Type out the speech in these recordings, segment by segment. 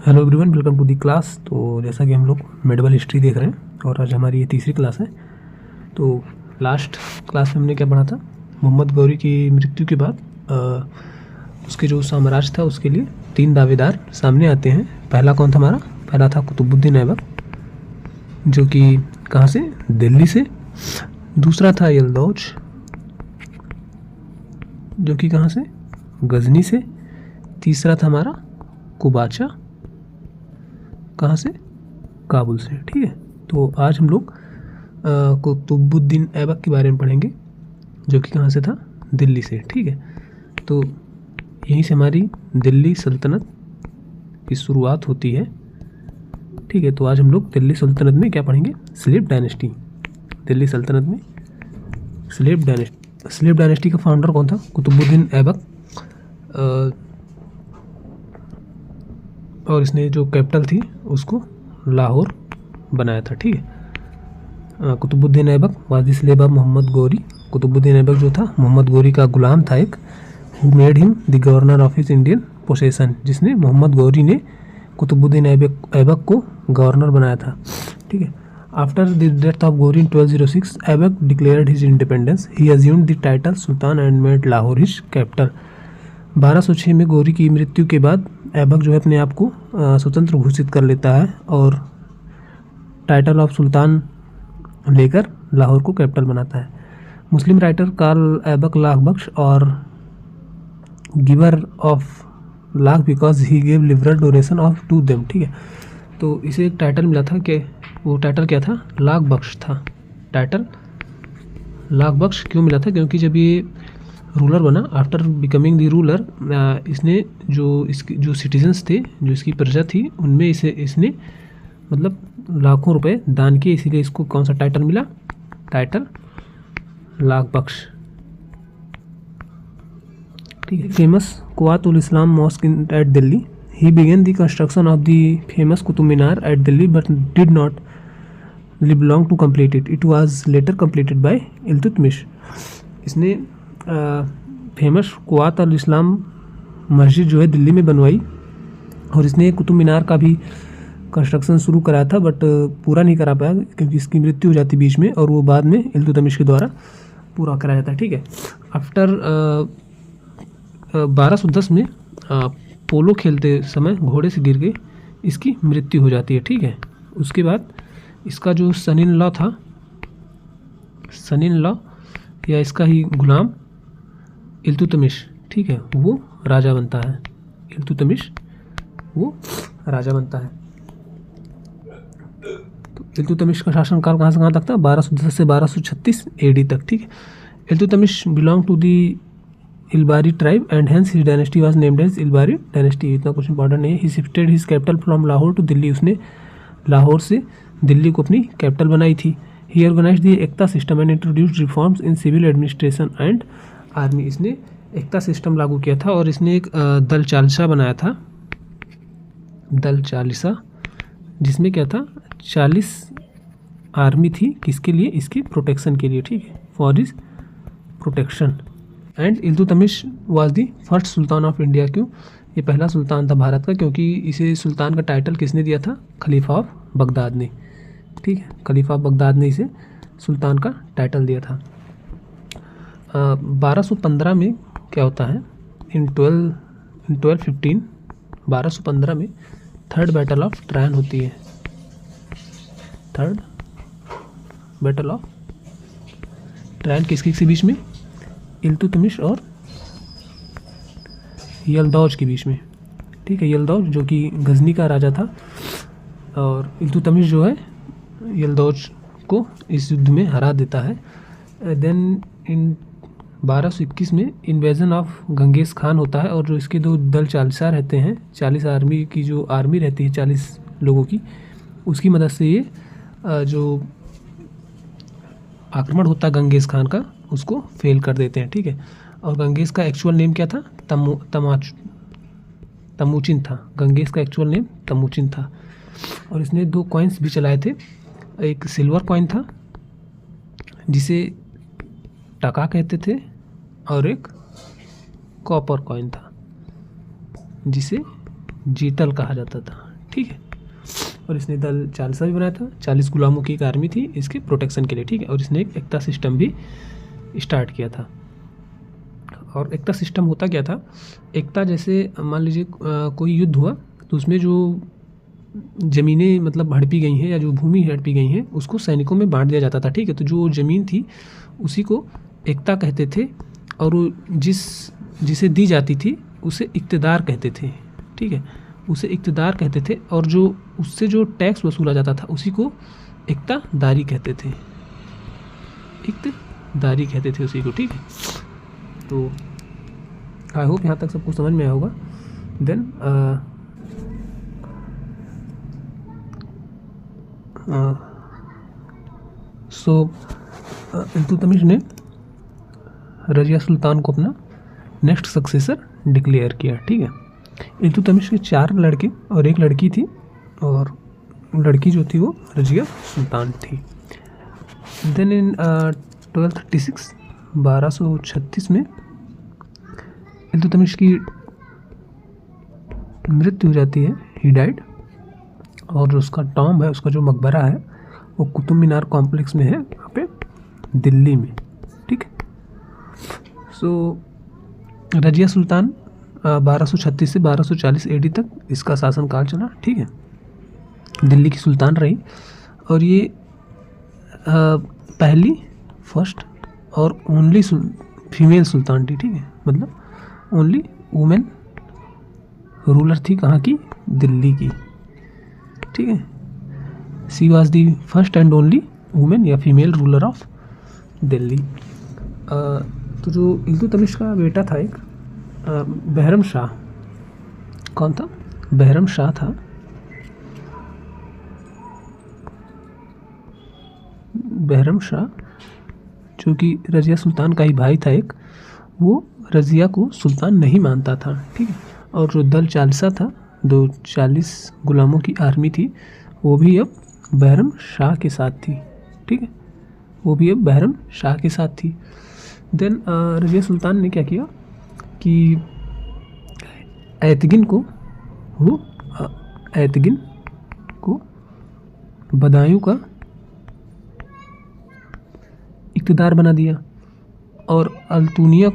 Hello everyone, welcome to the class. तो जैसा कि हम लोग मेडिवल हिस्ट्री देख रहे हैं और आज हमारी ये तीसरी क्लास है। तो लास्ट क्लास में हमने क्या पढ़ा था? मोहम्मद गौरी की मृत्यु के बाद उसके जो साम्राज्य था उसके लिए तीन दावेदार सामने आते हैं। पहला कौन था हमारा? पहला था कुतुबुद्दीन ऐबक, जो कि कहाँ से? दिल्ली से। दूसरा था यल्दौज, जो कि कहाँ से? गजनी से। तीसरा था हमारा कुबाचा, कहाँ से? काबुल से। ठीक है, तो आज हम लोग कुतुबुद्दीन ऐबक के बारे में पढ़ेंगे, जो कि कहाँ से था? दिल्ली से। ठीक है, तो यहीं से हमारी दिल्ली सल्तनत की शुरुआत होती है। ठीक है, तो आज हम लोग दिल्ली सल्तनत में क्या पढ़ेंगे? Slave dynasty. दिल्ली सल्तनत में स्लेव डायनेस्टी। स्लेव डायनेस्टी का फाउंडर कौन था? कुतुबुद्दीन ऐबक। और इसने जो कैपिटल थी उसको लाहौर बनाया था। ठीक है, Qutubuddin Aibak was the slave of Mohammad Ghori. Qutubuddin Aibak जो था मोहम्मद गौरी का गुलाम था एक, who made him the governor of his Indian possession, जिसने मोहम्मद गौरी ने कुतुबुद्दीन ऐबक को गवर्नर बनाया था। ठीक है, after the death of Gauri in 1206 Aibak declared his independence. He assumed the title sultan and made Lahore his capital. 1206 में गौरी की मृत्यु के बाद ऐबक जो है अपने आप को स्वतंत्र घोषित कर लेता है और टाइटल ऑफ सुल्तान लेकर लाहौर को कैपिटल बनाता है। Muslim writer call Aibak lakh Bakhsh और giver of lakh because he gave liberal donation of to them. ठीक है, तो इसे एक टाइटल मिला था कि वो टाइटल क्या था? लाख बख्श था। टाइटल लाख बख्श क्यों मिला था? क्योंकि जब ये रूलर बना, आफ्टर बिकमिंग द रूलर, इसने जो सिटीजन्स थे, जो इसकी प्रजा थी, उनमें इसने मतलब लाखों रुपए दान किए, इसीलिए इसको कौन सा टाइटल मिला? टाइटल लाख बख्श। ठीक है, famous Quwwat ul Islam mosque at Delhi. He began the construction of the famous Qutub Minar at Delhi but did not live long to complete it. It was later completed by Iltutmish. इसने फेमस कुआत अल इस्लाम मस्जिद जो है दिल्ली में बनवाई और इसने कुतुब मीनार का भी कंस्ट्रक्शन शुरू कराया था, बट पूरा नहीं करा पाया क्योंकि इसकी मृत्यु हो जाती बीच में और वो बाद में इल्तुतमिश के द्वारा पूरा कराया जाता है। ठीक है, आफ्टर 1210 में पोलो खेलते समय घोड़े से गिर के इसकी मृत्यु हो जाती है। ठीक है, उसके बाद इसका जो सन इन लॉ था, सन इन लॉ या इसका ही गुलाम इल्तुतमिश, ठीक है, वो राजा बनता है। इल्तुतमिश वो राजा बनता है। तो इल्तुतमिश का शासनकाल कहाँ से कहाँ तक था? 1210 से 1236 एडी तक। ठीक है, Iltutmish belong to the Ilbari tribe and hence his dynasty was named as Ilbari dynasty. इतना कुछ इंपॉर्टेंट नहीं है। He shifted his capital from Lahore to Delhi. उसने लाहौर से दिल्ली को अपनी कैपिटल बनाई थी। He organised the iqta system and introduced reforms in civil administration and army. इसने एकता सिस्टम लागू किया था और इसने एक दल चालिसा बनाया था, दल चालिसा, जिसमें क्या था? 40 आर्मी थी। किसके लिए? इसकी प्रोटेक्शन के लिए। ठीक है, for his protection. And Iltutmish was the first sultan of India. क्यों? ये पहला सुल्तान था भारत का, क्योंकि इसे सुल्तान का टाइटल किसने दिया था? खलीफा ऑफ बगदाद ने। ठीक है, खलीफा ऑफ बगदाद ने इसे सुल्तान का टाइटल दिया था। 1215 में क्या होता है? इन 1215 1215 में थर्ड बैटल ऑफ ट्रायन होती है। थर्ड बैटल ऑफ ट्रायन किसके बीच में? इल्तुतमिश और यल्दौज के बीच में। ठीक है, यल्दौज जो कि गजनी का राजा था और इल्तुतमिश जो है यल्दौज को इस युद्ध में हरा देता है। देन इन 1221 में इन्वेजन ऑफ गंगेज खान होता है और जो इसके दो दल चालिसा रहते हैं, 40 आर्मी की जो आर्मी रहती है 40 लोगों की, उसकी मदद से ये जो आक्रमण होता है गंगेज खान का, उसको फेल कर देते हैं। ठीक है, और गंगेज का एक्चुअल नेम क्या था? तमुचिन था। गंगेज का एक्चुअल नेम तमुचिन था। और इसने 2 कॉइन्स भी चलाए थे। एक सिल्वर कॉइन था जिसे टका कहते थे और एक कॉपर कॉइन था जिसे जीतल कहा जाता था। ठीक है। और इसने दल चालसा भी बनाया था, 40 गुलामों की एक आर्मी थी इसके प्रोटेक्शन के लिए, ठीक है। और इसने एक एकता सिस्टम भी स्टार्ट किया था। और एकता सिस्टम होता क्या था, एकता जैसे मान लीजिए कोई युद्ध हुआ तो उसमें जो ज़मीनें मतलब हड़पी गई हैं या जो भूमि हड़पी गई हैं उसको सैनिकों में बांट दिया जाता था, ठीक है। तो जो ज़मीन थी उसी को एकता कहते थे, और वो जिसे दी जाती थी उसे इक़्तिदार कहते थे, ठीक है, उसे इक़्तिदार कहते थे। और जो उससे जो टैक्स वसूला जाता था उसी को इक़्तादारी कहते थे, इक़्तिदारी कहते थे उसी को, ठीक है। तो आई होप यहाँ तक सबको समझ में आया होगा। देन इल्तुतमिश ने रजिया सुल्तान को अपना नेक्स्ट सक्सेसर डिक्लेयर किया, ठीक है। इल्तुतमिश के 4 लड़के और 1 लड़की थी, और लड़की जो थी वो रजिया सुल्तान थी। देन इन 1236 में इल्तुतमिश की मृत्यु हो जाती है, ही डाइड। और जो उसका टॉम्ब है, उसका जो मकबरा है वो कुतुब मीनार कॉम्प्लेक्स में है यहाँ पे दिल्ली में, ठीक है। सो रजिया सुल्तान 1236 से 1240 AD तक इसका शासनकाल चला, ठीक है। दिल्ली की सुल्तान रही, और ये पहली फर्स्ट और ओनली फीमेल सुल्तान थी, ठीक है। मतलब ओनली वुमेन रूलर थी कहाँ की, दिल्ली की, ठीक है। She was the first and only women या फीमेल रूलर ऑफ दिल्ली। तो जो इल्तुतमिश का बेटा था एक बहरम शाह, कौन था, बहरम शाह था। बहरम शाह जो कि रजिया सुल्तान का ही भाई था एक, वो रजिया को सुल्तान नहीं मानता था, ठीक है। और जो दल चालसा था, 40 गुलामों की आर्मी थी, वो भी अब बहरम शाह के साथ थी, ठीक है, वो भी अब बहरम शाह के साथ थी। देन रजिया सुल्तान ने क्या किया कि ऐतगिन को बदायूं का इक़्तिदार बना दिया, और अल्तुनिया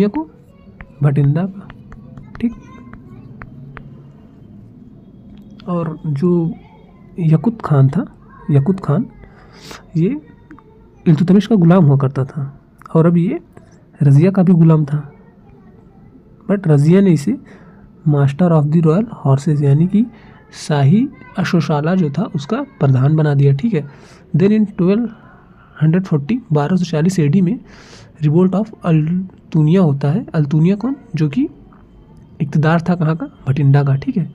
को भटिंडा का, ठीक। और जो यकुत खान था, यकुत खान ये इल्तुतमिश का गुलाम हुआ करता था, और अब ये रज़िया का भी गुलाम था, बट रज़िया ने इसे master of the royal horses यानी कि शाही अश्वशाला जो था उसका प्रधान बना दिया, ठीक है। देन इन 1240 AD में रिवोल्ट ऑफ अल्तुनिया होता है। अल्तुनिया कौन, जो कि इक़्तिदार था कहाँ का, भटिंडा का, ठीक है।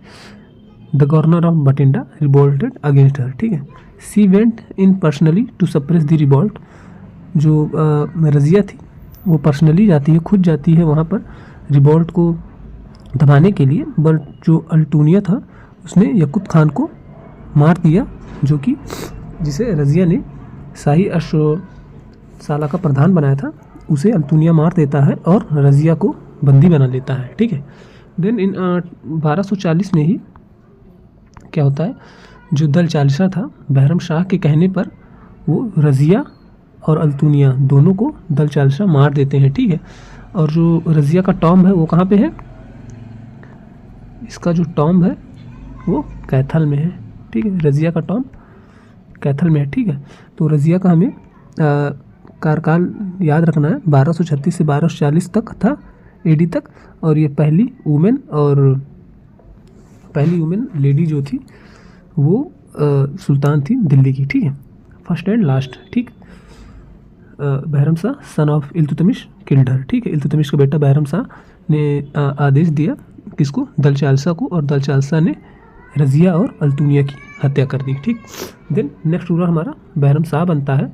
The governor of Bathinda revolted against her, ठीक है। She went in personally to suppress the revolt. जो रज़िया थी वो पर्सनली जाती है, खुद जाती है वहाँ पर रिवोल्ट को दबाने के लिए, बट जो अल्तुनिया था उसने यकुत खान को मार दिया, जो कि जिसे रज़िया ने शाही अश्वशाला का प्रधान बनाया था, उसे अल्तुनिया मार देता है और रज़िया को बंदी बना लेता है, ठीक है। देन इन 1240 में ही क्या होता है, जो दल चालिसा था बहरम शाह के कहने पर वो रज़िया और अल्तुनिया दोनों को दल चालिसा मार देते हैं, ठीक है। और जो रज़िया का टॉम्ब है वो कहाँ पे है, इसका जो टॉम्ब है वो कैथल में है, ठीक है। रज़िया का टॉम्ब कैथल में है, ठीक है। तो रज़िया का हमें कार्यकाल याद रखना है, 1236 से 1240 तक था AD तक, और ये पहली वुमेन लेडी जो थी वो सुल्तान थी दिल्ली की, ठीक है, फर्स्ट एंड लास्ट, ठीक। Bahram Shah son of Iltutmish killed her, ठीक है। इल्तुतमिश का बेटा बहरम शाह ने आदेश दिया किसको, दल चालसा को, और दल चालसा ने रज़िया और अल्तुनिया की हत्या कर दी, ठीक। देन नेक्स्ट रूलर हमारा बहरम शाह बनता है,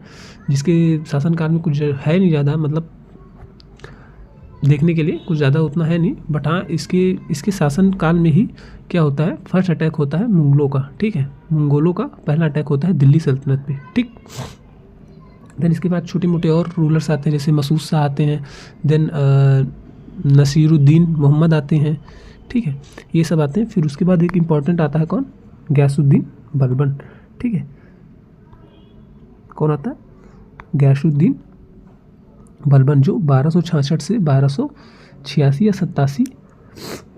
जिसके शासनकाल में कुछ है नहीं ज़्यादा, मतलब देखने के लिए कुछ ज़्यादा उतना है नहीं, बट हाँ इसके शासनकाल में ही क्या होता है, फर्स्ट अटैक होता है मंगोलों का, ठीक है। मंगोलों का पहला अटैक होता है दिल्ली सल्तनत पे, ठीक। देन इसके बाद छोटे मोटे और रूलर्स आते हैं, जैसे मसूद शाह आते हैं, देन नसीरुद्दीन मोहम्मद आते हैं, ठीक है, ये सब आते हैं। फिर उसके बाद एक इम्पॉर्टेंट आता है कौन, गयासुद्दीन बलबन। ठीक है, कौन आता है, गयासुद्दीन बलबन, जो 1266 से 1286 या 87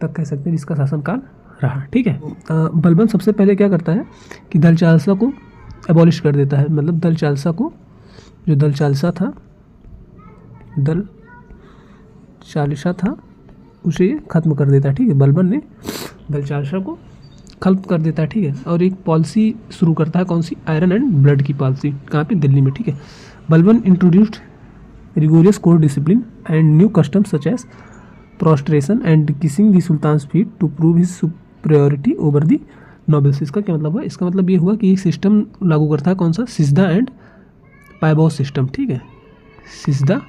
तक कह सकते हैं जिसका शासनकाल रहा। ठीक है, बलबन सबसे पहले क्या करता है कि दल चालसा को एबॉलिश कर देता है, मतलब दल चालसा को, जो दल चालसा था उसे ख़त्म कर देता है। ठीक है, बलबन ने दल चालसा को खत्म कर देता है। ठीक है, और एक पॉलिसी शुरू करता है, कौन सी, आयरन एंड ब्लड की पॉलिसी। कहाँ पे, दिल्ली में। ठीक है, Balban introduced rigorous court discipline and new customs such as prostration and kissing the sultan's feet to prove his superiority over the nobles। इसका क्या मतलब हुआ, इसका मतलब ये हुआ कि एक सिस्टम लागू करता है, कौन सा, सिजदा एंड पायबॉस सिस्टम। ठीक है, सिजदा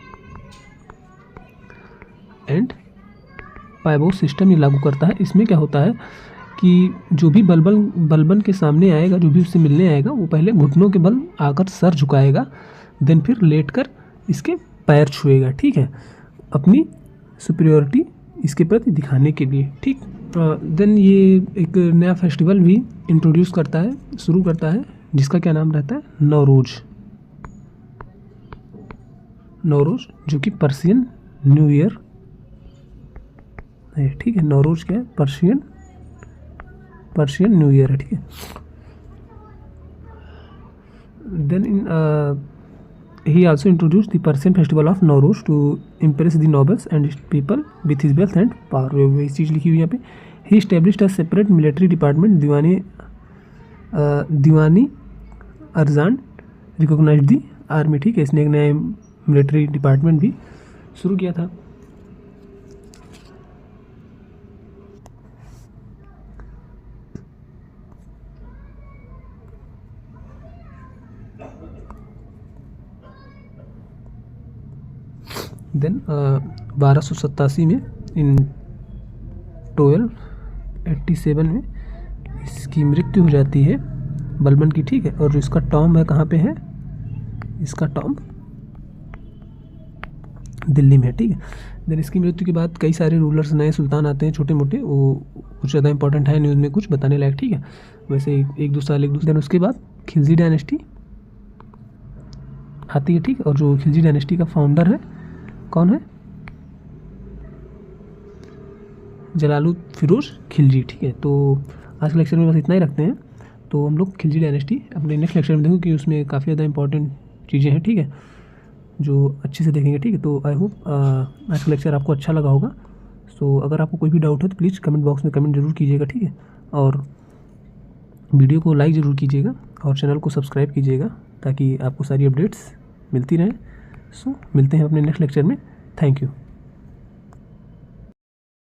एंड पायबॉस सिस्टम ये लागू करता है। इसमें क्या होता है कि जो भी बलबन के सामने आएगा, जो भी उससे मिलने आएगा, वो पहले घुटनों के बल आकर सर झुकाएगा, देन फिर लेटकर इसके पैर छुएगा। ठीक है, अपनी सुपीरियरिटी इसके प्रति दिखाने के लिए। ठीक, देन ये एक नया फेस्टिवल भी इंट्रोड्यूस करता है, शुरू करता है, जिसका क्या नाम रहता है, नौरोज, जो कि पर्शियन न्यू ईयर है। ठीक है, नौरोज क्या है, पर्शियन न्यू ईयर है। ठीक है, then he also introduced the Persian festival of Nowruz to impress the nobles and people with his wealth and power। वही चीज़ लिखी हुई यहाँ पे। He established a separate military department, Diwani Arz recognised the army. ठीक है, इसने एक नया मिलिट्री डिपार्टमेंट भी शुरू किया था। देन 1287 में, इन 1287 में इसकी मृत्यु हो जाती है, बलबन की। ठीक है, और इसका टॉम है, कहाँ पे है, इसका टॉम दिल्ली में है। ठीक है, देन इसकी मृत्यु के बाद कई सारे रूलर्स, नए सुल्तान आते हैं, छोटे मोटे, वो कुछ ज़्यादा इंपॉर्टेंट है न्यूज़ में कुछ बताने लायक। ठीक है, वैसे एक दो साल देन उसके बाद खिलजी डायनेस्टी आती है। ठीक है, और जो खिलजी डायनेस्टी का फाउंडर है, कौन है, जलालुद्दीन फिरोज खिलजी। ठीक है, तो आज के लेक्चर में बस इतना ही रखते हैं। तो हम लोग खिलजी डायनेस्टी अपने नेक्स्ट लेक्चर में देखेंगे, कि उसमें काफ़ी ज़्यादा इंपॉर्टेंट चीज़ें हैं। ठीक है, जो अच्छे से देखेंगे। ठीक है, तो आई होप आज का लेक्चर आपको अच्छा लगा होगा। सो अगर आपको कोई भी डाउट है तो प्लीज़ कमेंट बॉक्स में कमेंट जरूर कीजिएगा। ठीक है, और वीडियो को लाइक ज़रूर कीजिएगा और चैनल को सब्सक्राइब कीजिएगा, ताकि आपको सारी अपडेट्स मिलती रहें। सो मिलते हैं अपने नेक्स्ट लेक्चर में। Thank you.